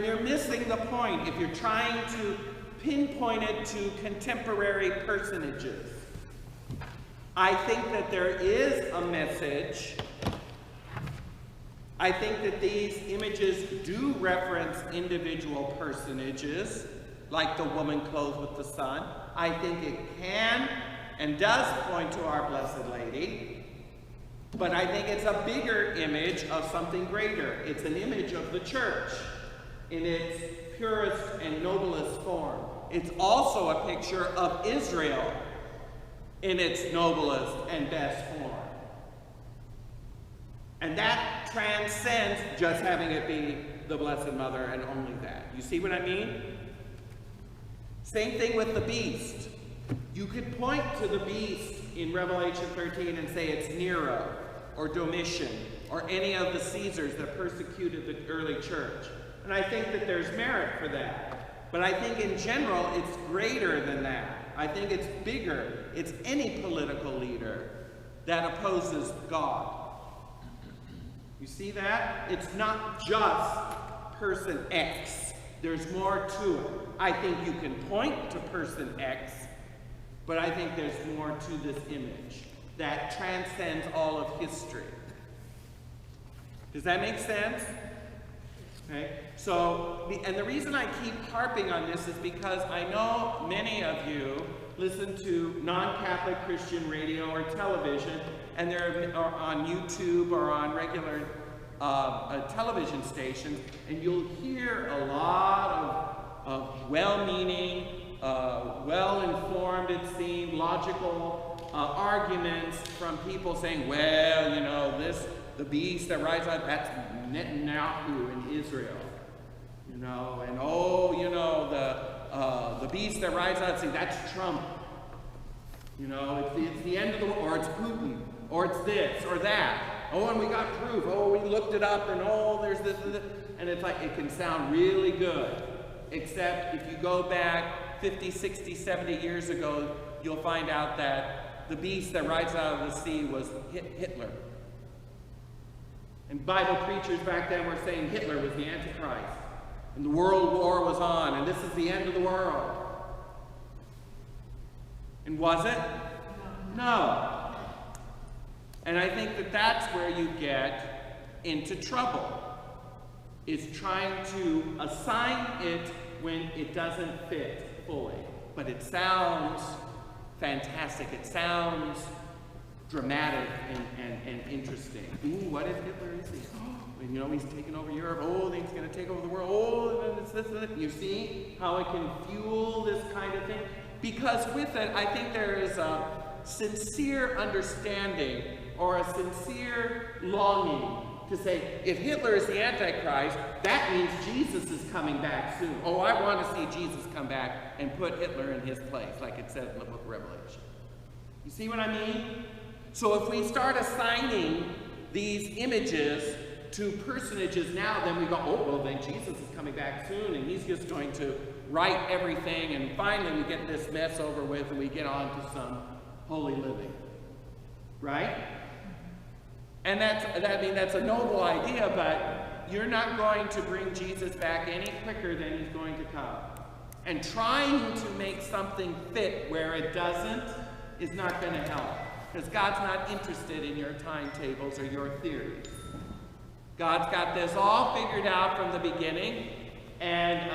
you're missing the point if you're trying to pinpoint it to contemporary personages. I think that there is a message. I think that these images do reference individual personages, like the woman clothed with the sun. I think it can and does point to our Blessed Lady, but I think it's a bigger image of something greater. It's an image of the church in its purest and noblest form. It's also a picture of Israel in its noblest and best form. And that transcends just having it be the Blessed Mother and only that. You see what I mean? Same thing with the beast. You could point to the beast in Revelation 13 and say it's Nero or Domitian or any of the Caesars that persecuted the early church. And I think that there's merit for that. But I think in general it's greater than that. I think it's bigger. It's any political leader that opposes God. You see that? It's not just person X. There's more to it. I think you can point to person X, but I think there's more to this image that transcends all of history. Does that make sense? Okay. So, and the reason I keep harping on this is because I know many of you listen to non-Catholic Christian radio or television, and they're on YouTube or on regular television stations, and you'll hear a lot of well-meaning, well-informed, it seems, logical arguments from people saying, well, you know, the beast that rises up, that's Netanyahu in Israel. You know, and oh, you know, the beast that rises up, see, that's Trump. You know, it's the end of the world, or it's Putin, or it's this, or that. Oh, and we got proof. Oh, we looked it up, and oh, there's this and this. And it's like, it can sound really good. Except if you go back 50, 60, 70 years ago, you'll find out that the beast that rises out of the sea was Hitler. And Bible preachers back then were saying Hitler was the Antichrist. And the World War was on, and this is the end of the world. And was it? No. And I think that that's where you get into trouble, is trying to assign it when it doesn't fit fully. But it sounds fantastic. It sounds dramatic and interesting. Ooh, what if Hitler is here? Oh, you know, he's taking over Europe. Oh, he's going to take over the world. Oh, and it's this and that. You see how it can fuel this kind of thing? Because with it, I think there is a sincere understanding or a sincere longing to say, if Hitler is the Antichrist, that means Jesus is coming back soon. Oh, I want to see Jesus come back and put Hitler in his place, like it says in the book of Revelation. You see what I mean? So if we start assigning these images to personages now, then we go, oh, well, then Jesus is coming back soon, and he's just going to right everything, and finally we get this mess over with, and we get on to some holy living. Right? And that's a noble idea, but you're not going to bring Jesus back any quicker than he's going to come. And trying to make something fit where it doesn't is not going to help. Because God's not interested in your timetables or your theories. God's got this all figured out from the beginning, and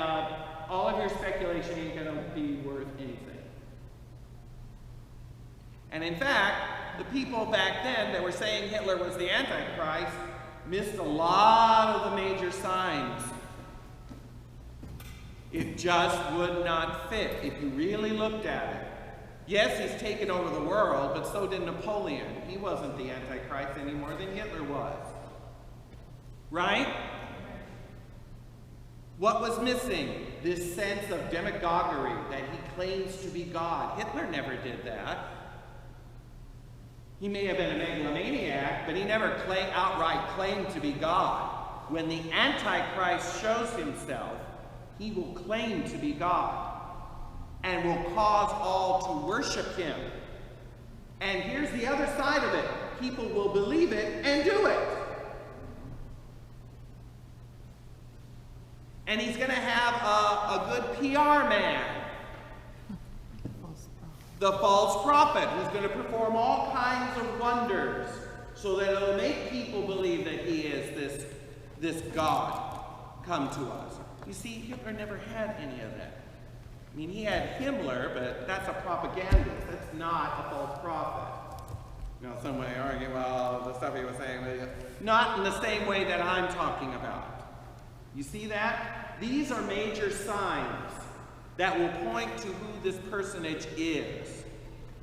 all of your speculation ain't going to be worth anything. And in fact, the people back then that were saying Hitler was the Antichrist missed a lot of the major signs. It just would not fit if you really looked at it. Yes, he's taken over the world, but so did Napoleon. He wasn't the Antichrist any more than Hitler was. Right? What was missing? This sense of demagoguery that he claims to be God. Hitler never did that. He may have been a megalomaniac, but he never outright claimed to be God. When the Antichrist shows himself, he will claim to be God and will cause all to worship him. And here's the other side of it. People will believe it and do it. And he's going to have a good PR man, the false prophet, who's going to perform all kinds of wonders so that it'll make people believe that he is this God come to us. You see, Hitler never had any of that. I mean, he had Himmler, but that's a propagandist. That's not a false prophet. You know, some may argue, well, the stuff he was saying, not in the same way that I'm talking about. You see that? These are major signs that will point to who this personage is.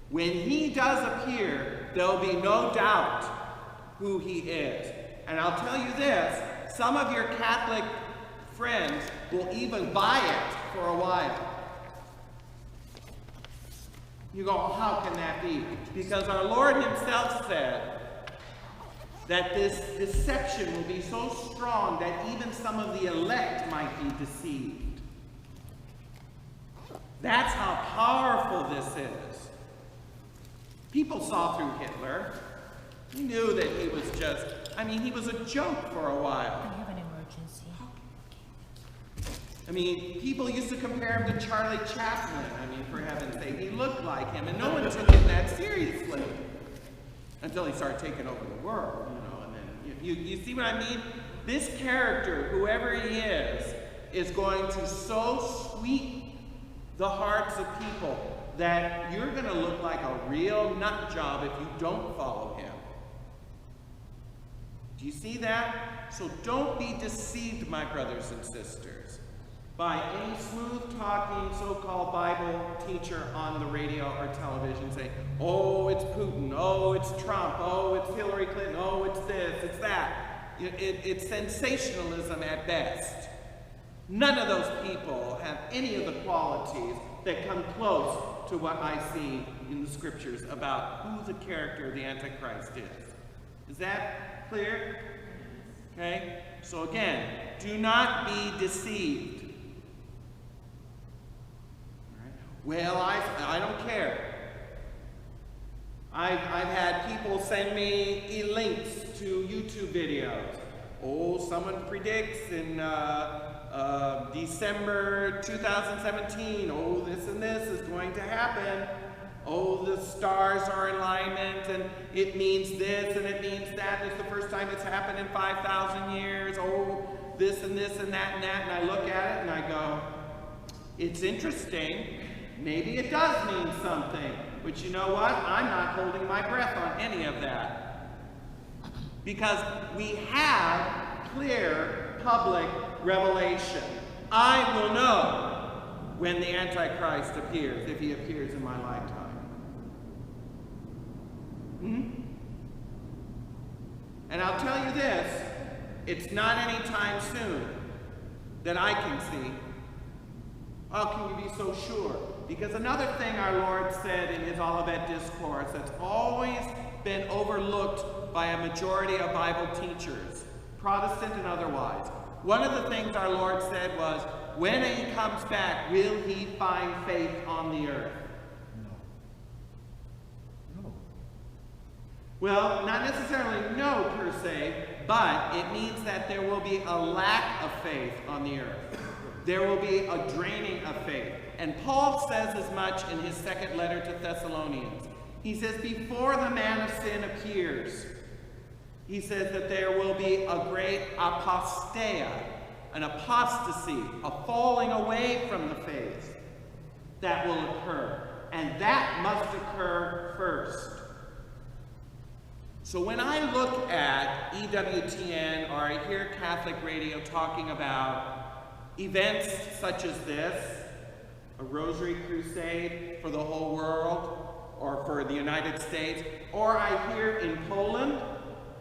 When he does appear, there'll be no doubt who he is. And I'll tell you this, some of your Catholic friends will even buy it for a while. You go, how can that be? Because our Lord himself said that this deception will be so strong that even some of the elect might be deceived. That's how powerful this is. People saw through Hitler. He knew that he was just, I mean, he was a joke for a while. I have an emergency. I mean, people used to compare him to Charlie Chaplin. I mean, for heaven's sake, he looked like him, and no one took him that seriously. Until he started taking over the world, you know, and then, you see what I mean? This character, whoever he is going to so sweep the hearts of people that you're going to look like a real nut job if you don't follow him. Do you see that? So don't be deceived, my brothers and sisters, by any smooth-talking so-called Bible teacher on the radio or television saying, oh, it's Putin, oh, it's Trump, oh, it's Hillary Clinton, oh, it's this, it's that. It's sensationalism at best. None of those people have any of the qualities that come close to what I see in the scriptures about who the character of the Antichrist is. Is that clear? Okay? So again, do not be deceived. Well, I don't care. I've had people send me links to YouTube videos. Oh, someone predicts in December 2017, oh, this and this is going to happen. Oh, the stars are in alignment, and it means this, and it means that. It's the first time it's happened in 5,000 years. Oh, this and this and that and that. And I look at it and I go, it's interesting. Maybe it does mean something, but you know what? I'm not holding my breath on any of that. Because we have clear public revelation. I will know when the Antichrist appears, if he appears in my lifetime. And I'll tell you this, it's not any time soon that I can see. How can you be so sure? Because another thing our Lord said in his Olivet Discourse that's always been overlooked by a majority of Bible teachers, Protestant and otherwise. One of the things our Lord said was, when he comes back, will he find faith on the earth? No. Well, not necessarily no per se, but it means that there will be a lack of faith on the earth. There will be a draining of faith. And Paul says as much in his second letter to Thessalonians. He says, before the man of sin appears, he says that there will be a great apostasia, an apostasy, a falling away from the faith that will occur. And that must occur first. So when I look at EWTN or I hear Catholic radio talking about events such as this, a rosary crusade for the whole world or for the United States, or I hear in Poland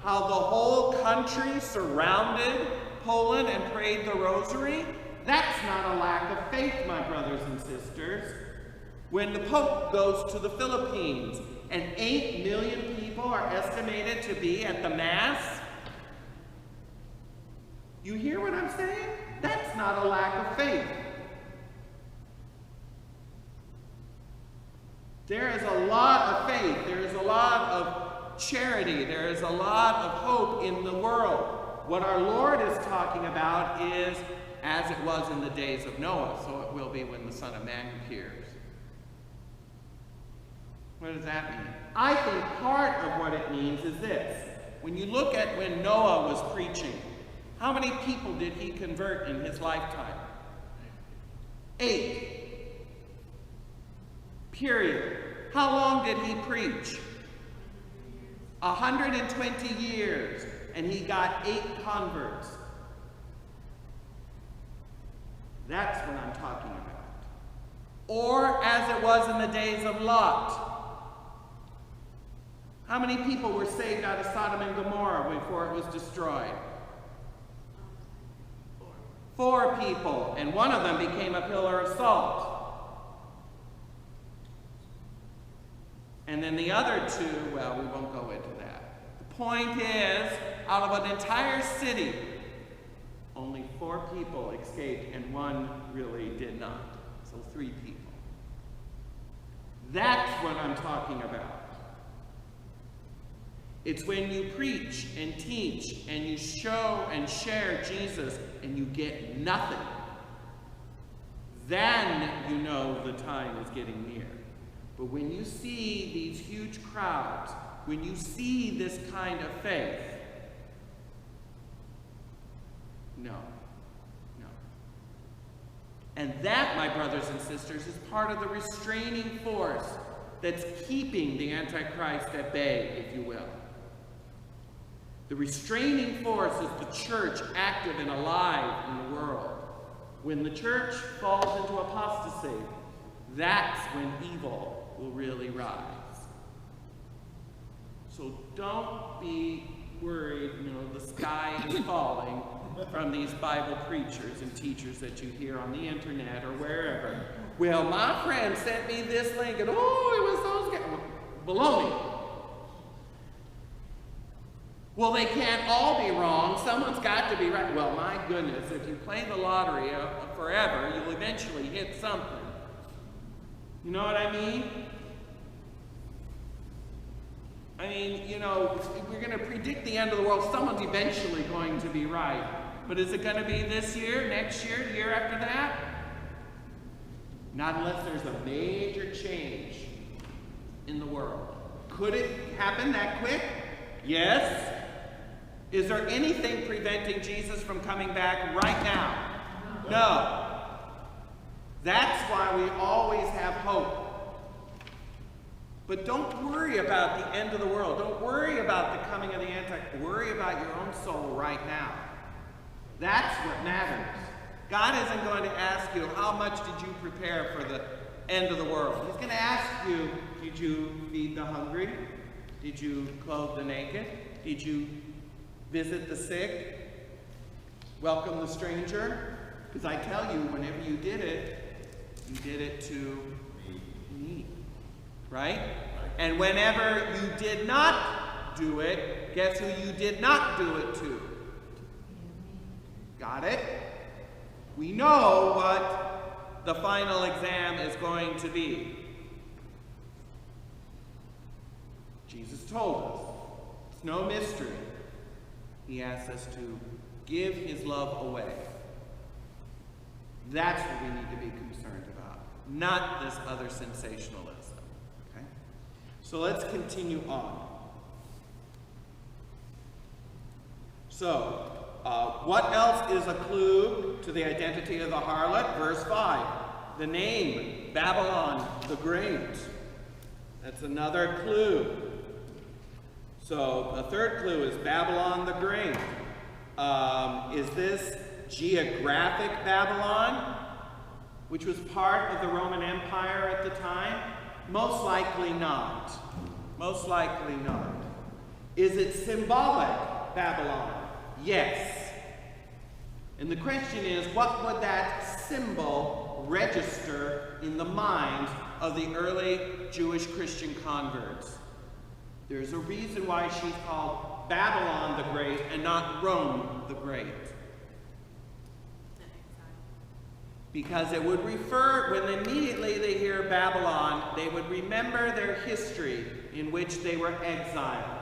how the whole country surrounded Poland and prayed the rosary, that's not a lack of faith, my brothers and sisters. When the Pope goes to the Philippines and 8 million people are estimated to be at the Mass, you hear what I'm saying? That's not a lack of faith. There is a lot of faith. There is a lot of charity. There is a lot of hope in the world. What our Lord is talking about is as it was in the days of Noah, so it will be when the Son of Man appears. What does that mean? I think part of what it means is this. When you look at when Noah was preaching, how many people did he convert in his lifetime? 8. Period. How long did he preach? 120 years. And he got 8 converts. That's what I'm talking about. Or as it was in the days of Lot. How many people were saved out of Sodom and Gomorrah before it was destroyed? 4 people, and one of them became a pillar of salt. And then the other 2, well, we won't go into that. The point is, out of an entire city, only 4 people escaped, and 1 really did not. So 3 people. That's what I'm talking about. It's when you preach and teach and you show and share Jesus and you get nothing. Then you know the time is getting near. But when you see these huge crowds, when you see this kind of faith, no. And that, my brothers and sisters, is part of the restraining force that's keeping the Antichrist at bay, if you will. The restraining force is the church active and alive in the world. When the church falls into apostasy, that's when evil will really rise. So don't be worried, the sky is falling from these Bible preachers and teachers that you hear on the internet or wherever. Well, my friend sent me this link and it was those guys. Baloney. Well, they can't all be wrong. Someone's got to be right. Well, my goodness, if you play the lottery forever, you'll eventually hit something. You know what I mean? If we're going to predict the end of the world, someone's eventually going to be right. But is it going to be this year, next year, the year after that? Not unless there's a major change in the world. Could it happen that quick? Yes. Is there anything preventing Jesus from coming back right now? No. That's why we always have hope. But don't worry about the end of the world. Don't worry about the coming of the Antichrist. Worry about your own soul right now. That's what matters. God isn't going to ask you, how much did you prepare for the end of the world? He's going to ask you, did you feed the hungry? Did you clothe the naked? Did you visit the sick? Welcome the stranger? Because I tell you, whenever you did it to me. Right? And whenever you did not do it, guess who you did not do it to? Got it? We know what the final exam is going to be. Jesus told us. It's no mystery. He asks us to give his love away. That's what we need to be concerned about, not this other sensationalism. Okay? So let's continue on. So, what else is a clue to the identity of the harlot? Verse 5. The name, Babylon the Great. That's another clue. So, the third clue is Babylon the Great. Is this geographic Babylon, which was part of the Roman Empire at the time? Most likely not. Most likely not. Is it symbolic Babylon? Yes. And the question is, what would that symbol register in the minds of the early Jewish Christian converts? There's a reason why she's called Babylon the Great and not Rome the Great. Because it would refer, when immediately they hear Babylon, they would remember their history in which they were exiled.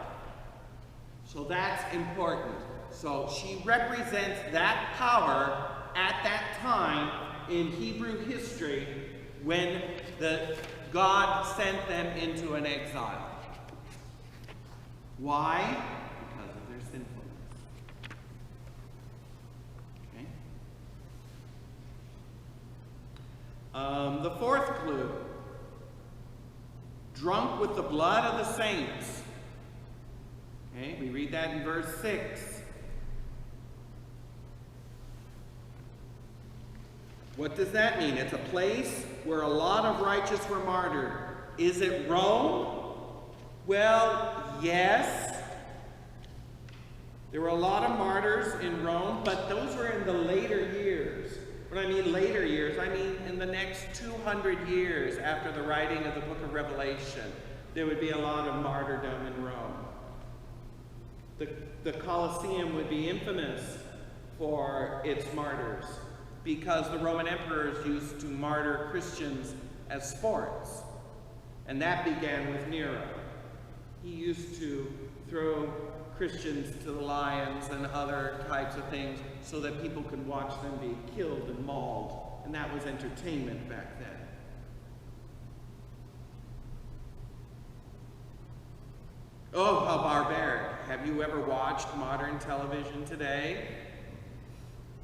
So that's important. So she represents that power at that time in Hebrew history when God sent them into an exile. Why? Because of their sinfulness. Okay? The fourth clue. Drunk with the blood of the saints. Okay, we read that in verse 6. What does that mean? It's a place where a lot of righteous were martyred. Is it Rome? Well, yes. There were a lot of martyrs in Rome, but those were in the later years. When I mean later years, I mean in the next 200 years after the writing of the book of Revelation, there would be a lot of martyrdom in Rome. The Colosseum would be infamous for its martyrs because the Roman emperors used to martyr Christians as sports. And that began with Nero. He used to throw Christians to the lions and other types of things so that people could watch them be killed and mauled. And that was entertainment back then. Oh, how barbaric. Have you ever watched modern television today?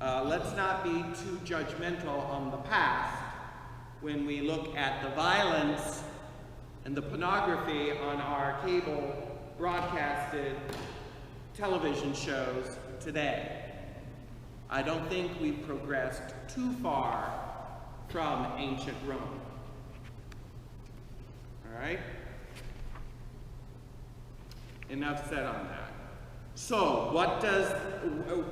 Let's not be too judgmental on the past when we look at the violence and the pornography on our cable broadcasted television shows today. I don't think we've progressed too far from ancient Rome. All right? Enough said on that. So,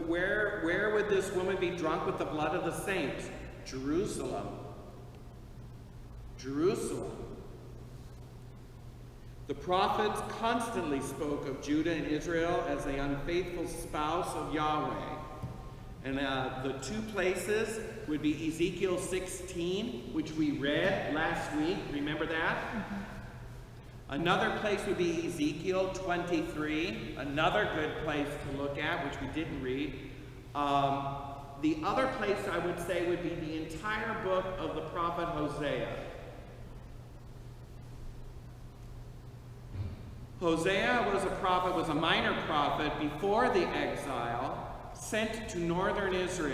where would this woman be drunk with the blood of the saints? Jerusalem. Jerusalem. The prophets constantly spoke of Judah and Israel as the unfaithful spouse of Yahweh. And the two places would be Ezekiel 16, which we read last week. Remember that? Mm-hmm. Another place would be Ezekiel 23, another good place to look at, which we didn't read. The other place I would say would be the entire book of the prophet Hosea. Hosea was a minor prophet before the exile, sent to northern Israel.